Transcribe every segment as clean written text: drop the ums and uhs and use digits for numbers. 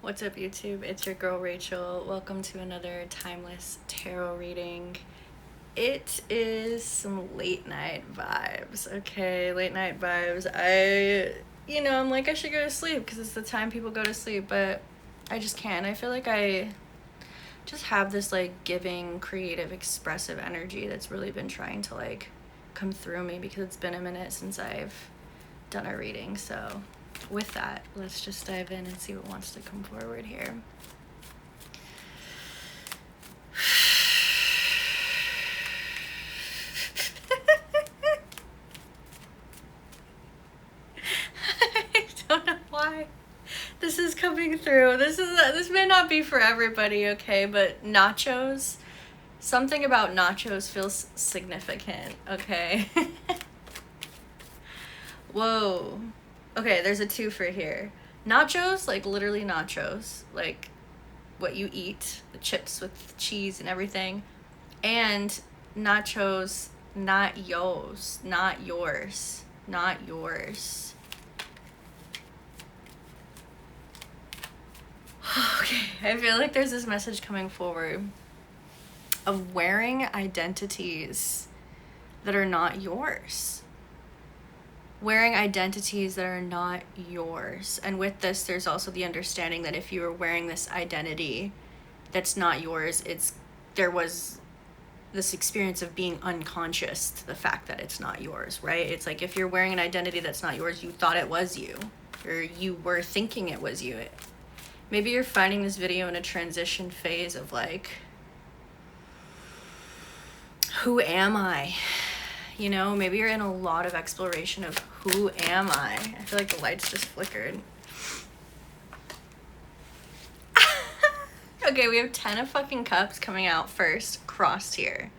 What's up, YouTube? It's your girl Rachel. Welcome to another timeless tarot reading. It is some late night vibes, okay? Late night vibes. I'm like, I should go to sleep because it's the time people go to sleep, but I just can't. I feel like I just have this like giving, creative, expressive energy that's really been trying to like come through me because it's been a minute since I've done a reading. So with that, let's just dive in and see what wants to come forward here. I don't know why this is coming through. This may not be for everybody, okay? But nachos, something about nachos feels significant, okay? Whoa. Okay, there's a twofer here. Nachos, like literally nachos, like what you eat, the chips with cheese and everything. And nachos, not yours, not yours, not yours. Okay, I feel like there's this message coming forward of wearing identities that are not yours. Wearing identities that are not yours. And with this, there's also the understanding that if you are wearing this identity that's not yours, there was this experience of being unconscious to the fact that it's not yours, right? It's like if you're wearing an identity that's not yours, you thought it was you, or you were thinking it was you. Maybe you're finding this video in a transition phase of like, who am I? You know, maybe you're in a lot of exploration of who am I? I feel like the lights just flickered. Okay, we have 10 of fucking cups coming out first, crossed here.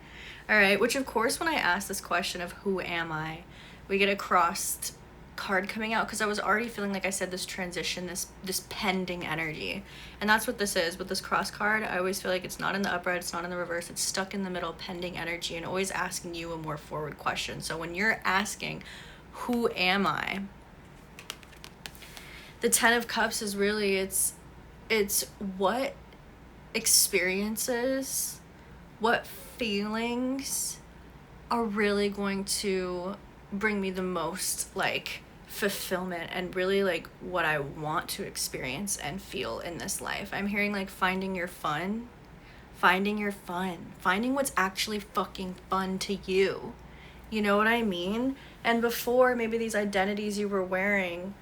All right, which of course when I ask this question of who am I, we get a crossed card coming out because I was already feeling, like I said, this transition, this pending energy. And that's what this is. With this cross card, I always feel like it's not in the upright, it's not in the reverse, it's stuck in the middle, pending energy, and always asking you a more forward question. So when you're asking, who am I? The 10 of Cups is really, it's what experiences, what feelings are really going to bring me the most like fulfillment and really like what I want to experience and feel in this life. I'm hearing like finding your fun, finding what's actually fucking fun to you. You know what I mean? And before, maybe these identities you were wearing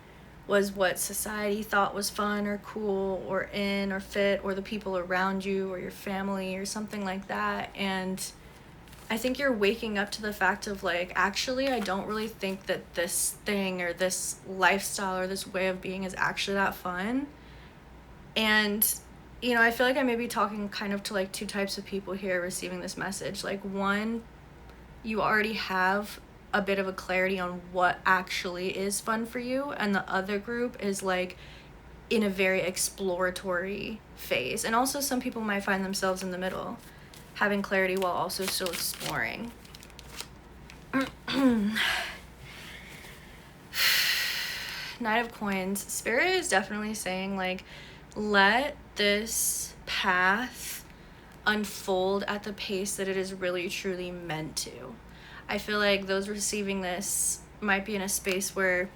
was what society thought was fun or cool or in or fit, or the people around you or your family or something like that. And I think you're waking up to the fact of like, actually, I don't really think that this thing or this lifestyle or this way of being is actually that fun. And, you know, I feel like I may be talking kind of to like two types of people here receiving this message. Like, one, you already have a bit of a clarity on what actually is fun for you. And the other group is like in a very exploratory phase. And also some people might find themselves in the middle, having clarity while also still exploring. Knight of Coins. Spirit is definitely saying like, let this path unfold at the pace that it is really truly meant to. I feel like those receiving this might be in a space where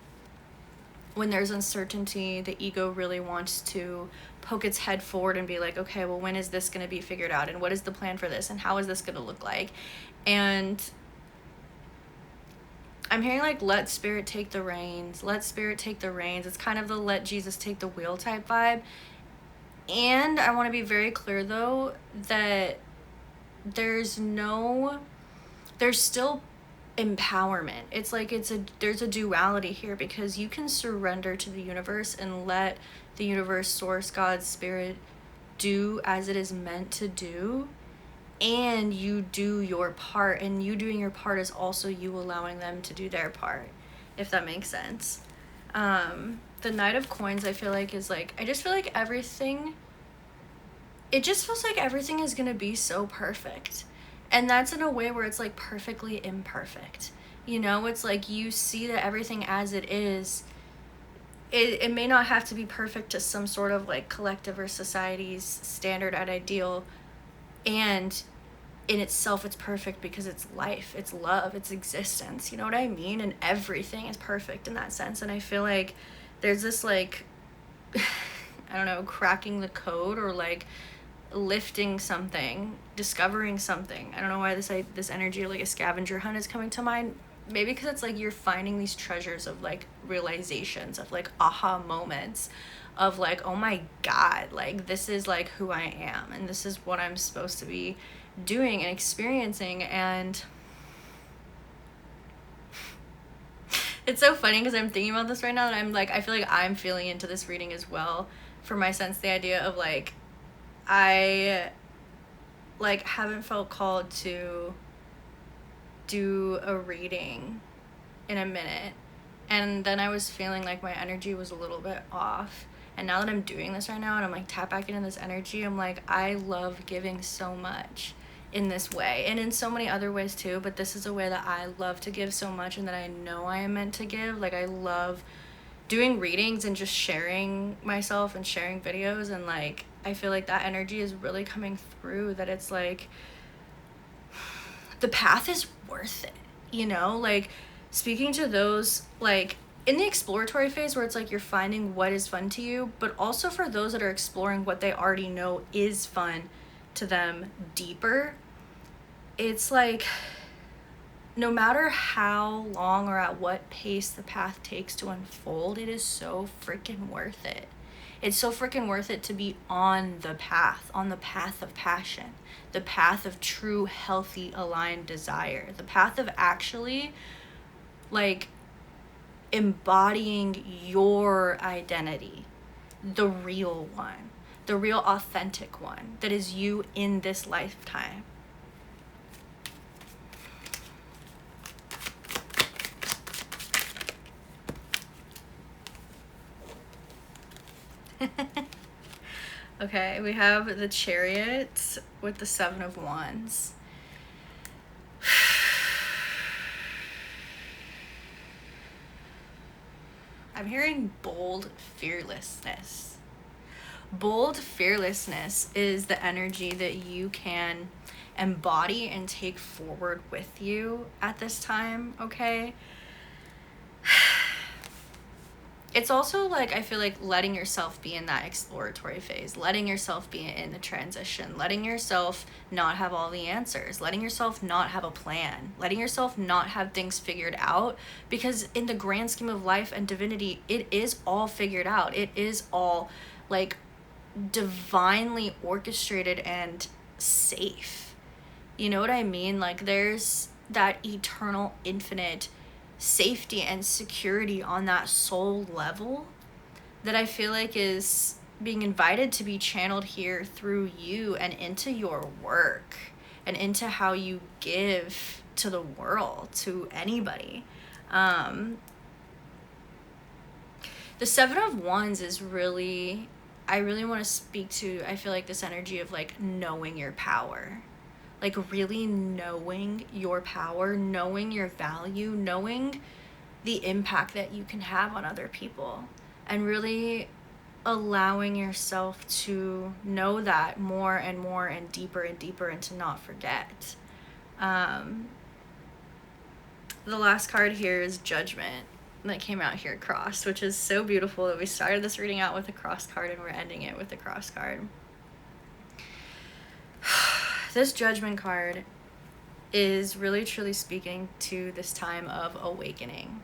when there's uncertainty, the ego really wants to poke its head forward and be like, okay, well, when is this going to be figured out? And what is the plan for this? And how is this going to look like? And I'm hearing like, let spirit take the reins. Let spirit take the reins. It's kind of the let Jesus take the wheel type vibe. And I want to be very clear though, that there's still empowerment. It's like there's a duality here, because you can surrender to the universe and let the universe, source, God, spirit do as it is meant to do, and you do your part, and you doing your part is also you allowing them to do their part, if that makes sense. The Knight of Coins, I feel like, is like, I just feel like everything, it just feels like everything is gonna be so perfect. And that's in a way where it's like perfectly imperfect. You know, it's like you see that everything as it is it may not have to be perfect to some sort of like collective or society's standard and ideal, and in itself it's perfect because it's life, it's love, it's existence, you know what I mean? And everything is perfect in that sense. And I feel like there's this like I don't know, cracking the code, or like lifting something, discovering something. I don't know why this energy of like a scavenger hunt is coming to mind. Maybe because it's like you're finding these treasures of like realizations, of like aha moments, of like, oh my god, like this is like who I am, and this is what I'm supposed to be doing and experiencing. And it's so funny because I'm thinking about this right now, that I'm like, I feel like I'm feeling into this reading as well. For my sense, the idea of like, I like haven't felt called to do a reading in a minute, and then I was feeling like my energy was a little bit off. And now that I'm doing this right now and I'm like tap back into this energy, I'm like, I love giving so much in this way, and in so many other ways too, but this is a way that I love to give so much and that I know I am meant to give. Like, I love doing readings and just sharing myself and sharing videos, and like I feel like that energy is really coming through, that it's like the path is worth it, you know? Like, speaking to those like in the exploratory phase where it's like you're finding what is fun to you, but also for those that are exploring what they already know is fun to them deeper. It's like, no matter how long or at what pace the path takes to unfold, it is so freaking worth it. It's so freaking worth it to be on the path of passion, the path of true, healthy, aligned desire, the path of actually like embodying your identity, the real one, the real authentic one that is you in this lifetime. Okay, we have the Chariot with the Seven of Wands. I'm hearing bold fearlessness. Bold fearlessness is the energy that you can embody and take forward with you at this time, okay? It's also like, I feel like letting yourself be in that exploratory phase, letting yourself be in the transition, letting yourself not have all the answers, letting yourself not have a plan, letting yourself not have things figured out, because in the grand scheme of life and divinity, it is all figured out. It is all like divinely orchestrated and safe. You know what I mean? Like, there's that eternal, infinite safety and security on that soul level that I feel like is being invited to be channeled here through you and into your work and into how you give to the world, to anybody. The Seven of Wands is really, I really want to speak to, I feel like, this energy of like knowing your power. Like, really knowing your power, knowing your value, knowing the impact that you can have on other people, and really allowing yourself to know that more and more and deeper, and to not forget. The last card here is Judgment, that came out here crossed, which is so beautiful that we started this reading out with a cross card and we're ending it with a cross card. This Judgment card is really truly speaking to this time of awakening,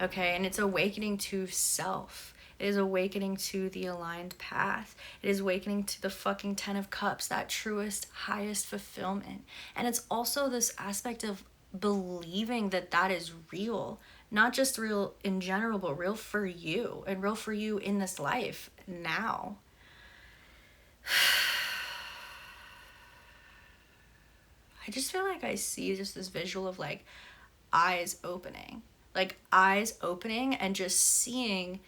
okay? And it's awakening to self. It is awakening to the aligned path. It is awakening to the fucking 10 of Cups, that truest, highest fulfillment. And it's also this aspect of believing that that is real, not just real in general, but real for you, and real for you in this life now. I just feel like I see just this visual of like eyes opening and just seeing.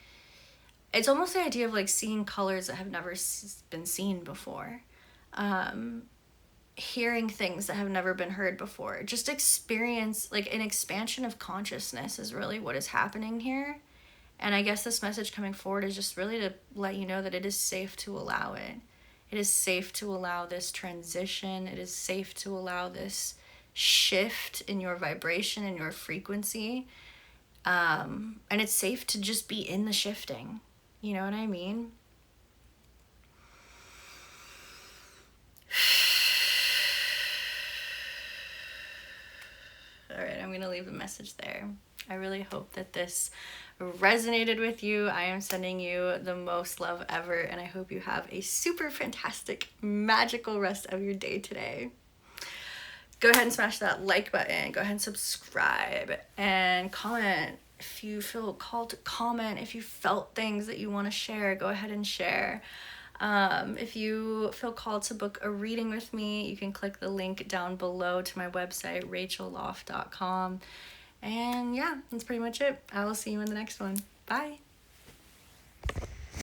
It's almost the idea of like seeing colors that have never been seen before, hearing things that have never been heard before. Just experience, like an expansion of consciousness is really what is happening here. And I guess this message coming forward is just really to let you know that it is safe to allow it. It is safe to allow this transition. It is safe to allow this shift in your vibration and your frequency. And it's safe to just be in the shifting. You know what I mean? All right, I'm going to leave a message there. I really hope that this resonated with you. I am sending you the most love ever, and I hope you have a super fantastic, magical rest of your day today. Go ahead and smash that like button. Go ahead and subscribe and comment. If you feel called to comment, if you felt things that you want to share, go ahead and share. If you feel called to book a reading with me, you can click the link down below to my website, rachelloft.com. And yeah, that's pretty much it. I will see you in the next one. Bye.